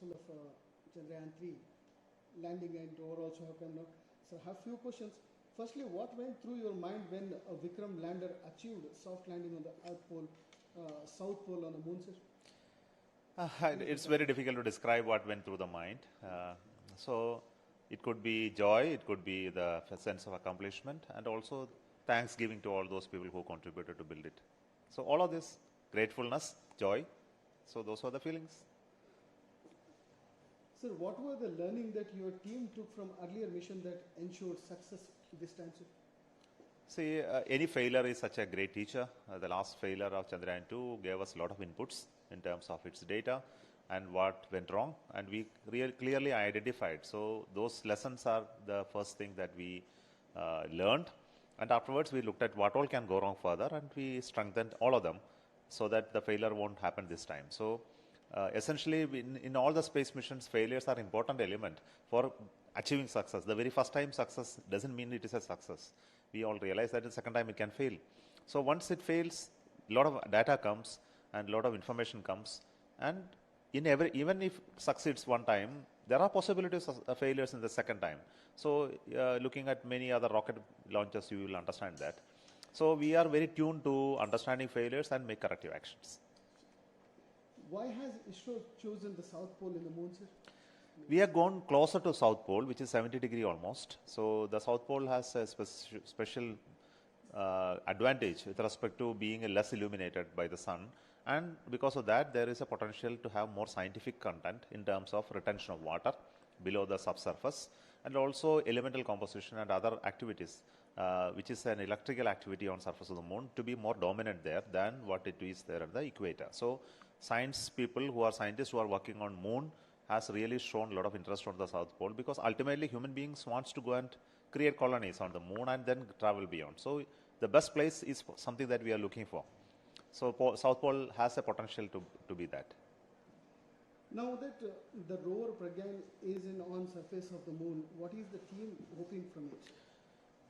successful of Chandrayaan 3 landing and rover also have come out. So I have few questions. Firstly, what went through your mind when a Vikram lander achieved soft landing on the Earth pole, South Pole on the moon, sir? It's very difficult to describe what went through the mind. So it could be joy, it could be the sense of accomplishment, and also thanksgiving to all those people who contributed to build it. So all of this, gratefulness, joy, so those were the feelings. Sir, what were the learning that your team took from earlier mission that ensured success this time, sir? See, any failure is such a great teacher. The last failure of Chandrayaan 2 gave us a lot of inputs in terms of its data and what went wrong, and we clearly identified. So those lessons are the first thing that we learned, and afterwards we looked at what all can go wrong further, and we strengthened all of them so that the failure won't happen this time. So essentially, in all the space missions, failures are an important element for achieving success. The very first time success doesn't mean it is a success. We all realize that the second time it can fail. So once it fails, a lot of data comes and a lot of information comes, and even if it succeeds one time, there are possibilities of failures in the second time. So looking at many other rocket launches, you will understand that. So we are very tuned to understanding failures and make corrective actions. Why has ISRO chosen the South Pole in the moon, sir? We have gone closer to South Pole, which is 70 degrees almost. So the South Pole has a special advantage with respect to being less illuminated by the sun, and because of that there is a potential to have more scientific content in terms of retention of water below the subsurface, and also elemental composition and other activities, which is an electrical activity on surface of the moon, to be more dominant there than what it is there at the equator. So science people who are scientists who are working on moon has really shown a lot of interest on the South Pole, because ultimately human beings wants to go and create colonies on the moon and then travel beyond. So the best place is something that we are looking for. So South Pole has a potential to be that. Now that the rover Pragyan is on surface of the moon, what is the team hoping from it?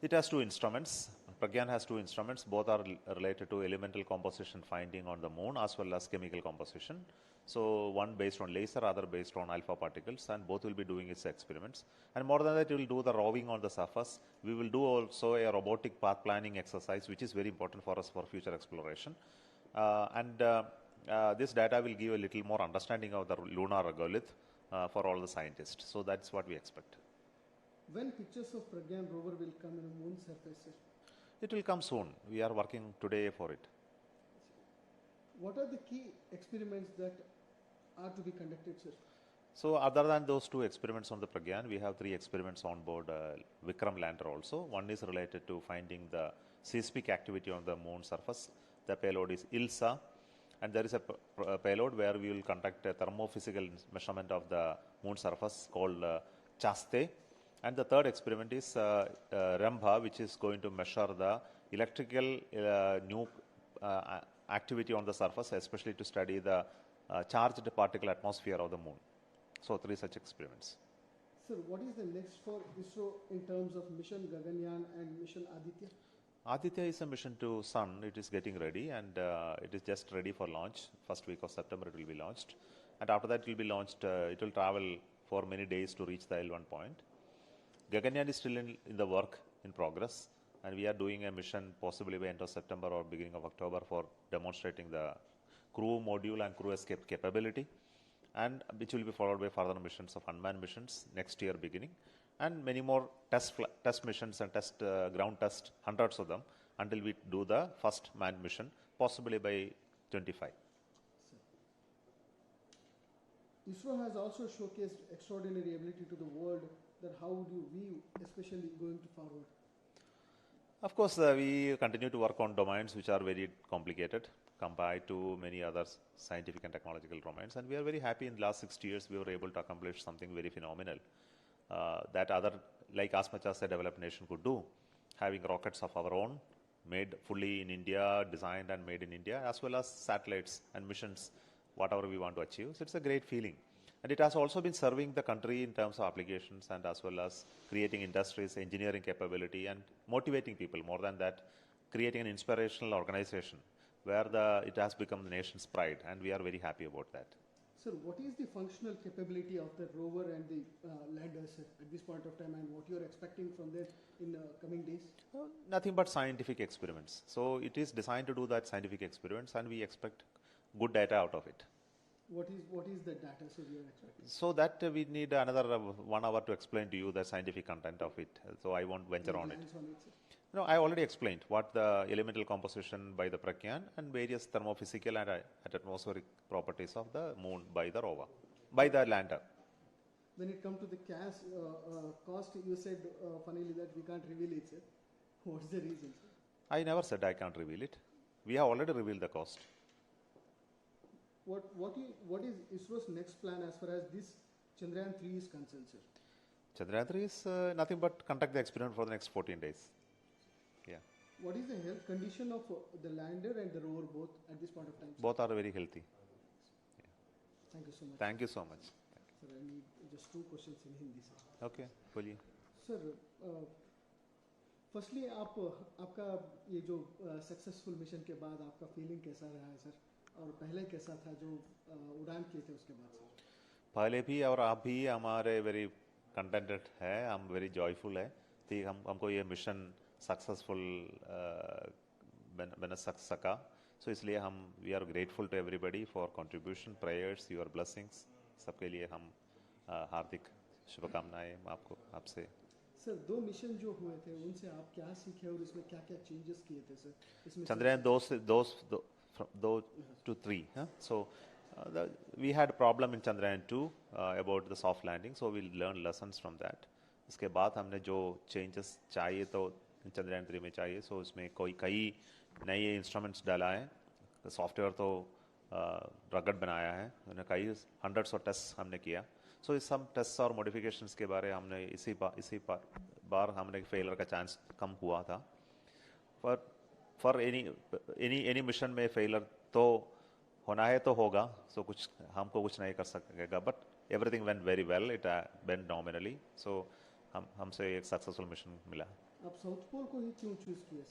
It has two instruments. Pragyan has two instruments. Both are related to elemental composition finding on the moon as well as chemical composition. So one based on laser, other based on alpha particles, and both will be doing its experiments. And more than that, we will do the roving on the surface. We will do also a robotic path planning exercise, which is very important for us for future exploration. This data will give a little more understanding of the lunar regolith for all the scientists. So that's what we expect. When pictures of Pragyan rover will come on the moon surface, sir? It will come soon. We are working today for it. What are the key experiments that are to be conducted, sir? So other than those two experiments on the Pragyan, we have 3 experiments on board Vikram lander also. One is related to finding the seismic activity on the moon surface. The payload is ILSA, and there is a payload where we will conduct a thermophysical measurement of the moon surface called Chaste. And the third experiment is Rambha, which is going to measure the electrical activity on the surface, especially to study the charged particle atmosphere of the moon. So 3 such experiments. Sir, what is the next for ISRO in terms of mission Gaganyaan and mission Aditya? Aditya is a mission to Sun. It is getting ready, and it is just ready for launch. First week of September it will be launched, and after that it will be launched. It will travel for many days to reach the L1 point. Gaganyaan is still in the work in progress, and we are doing a mission possibly by end of September or beginning of October for demonstrating the crew module and crew escape capability, and which will be followed by further missions of unmanned missions next year beginning, and many more test missions and ground test, hundreds of them, until we do the first manned mission, possibly by 25. ISRO has also showcased extraordinary ability to the world. That how would you view, especially going forward? Of course, we continue to work on domains which are very complicated compared to many other scientific and technological domains, and we are very happy in the last 60 years we were able to accomplish something very phenomenal that other, like as much as a developed nation could do, having rockets of our own, made fully in India, designed and made in India, as well as satellites and missions, whatever we want to achieve. So it's a great feeling. And it has also been serving the country in terms of applications and as well as creating industries, engineering capability, and motivating people. More than that, creating an inspirational organization where it has become the nation's pride, and we are very happy about that. Sir, what is the functional capability of the rover and the lander, sir, at this point of time, and what you are expecting from them in coming days? Nothing but scientific experiments. So it is designed to do that scientific experiments, and we expect good data out of it. What is the data, sir, you are expecting? So that we need another 1 hour to explain to you the scientific content of it. So I won't venture on it. Plans on it, sir. No, I already explained what the elemental composition by the Pragyan and various thermophysical and atmospheric properties of the moon by the rover, by the lander. When it comes to the cost, you said funnily that we can't reveal it, sir. What's the reason, sir? I never said I can't reveal it. We have already revealed the cost. What is ISRO's next plan as far as this Chandrayaan 3 is concerned, sir? Chandrayaan 3 is nothing but conduct the experiment for the next 14 days. Yeah. What is the health condition of the lander and the rover both at this point of time, sir? Both are very healthy. Thank you so much. Thank you so much. Sir, I need just 2 questions in Hindi, sir. Okay, बोलिए. Sir firstly आपका ये जो successful mission के बाद आपका feeling कैसा रहा है सर, और पहले कैसा था जो उड़ान किए थे उसके बाद सर? पहले भी और आप भी हमारे वेरी कंटेंटेड है, हम वेरी जॉयफुल है कि हमको ये मिशन सक्सेसफुल बन सका. सो इसलिए हम we are grateful to everybody for contribution, prayers, your blessings. सबके लिए हम हार्दिक शुभकामनाएं आपको आपसे. सर 2 मिशन जो हुए थे उनसे आप क्या सीखे और इसमें क्या क्या चेंजेस किए थे सर? इसमें Chandrayaan 2 to 3. Huh? So we had a problem in Chandrayaan 2 about the soft landing, so we'll learn lessons from that. इसके बाद हमने जो changes चाहिए तो Chandrayaan 3 में चाहिए, so उसमें कई नए इंस्ट्रूमेंट्स डाला है. सॉफ्टवेयर तो रगड़ बनाया है, उन्हें कई हंड्रेड्स ऑफ टेस्ट हमने किया. सो इस सब टेस्ट और मॉडिफिकेशंस के बारे हमने इसी बार हमने फेलियर का चांस कम हुआ था. फॉर एनी मिशन में फेलियर तो होना है तो होगा, सो कुछ हमको कुछ नहीं कर सकेगा. But everything went very well, it went nominally. So हमसे एक सक्सेसफुल मिशन मिला. आप साउथ पोल को ही क्यों चूज किए सर?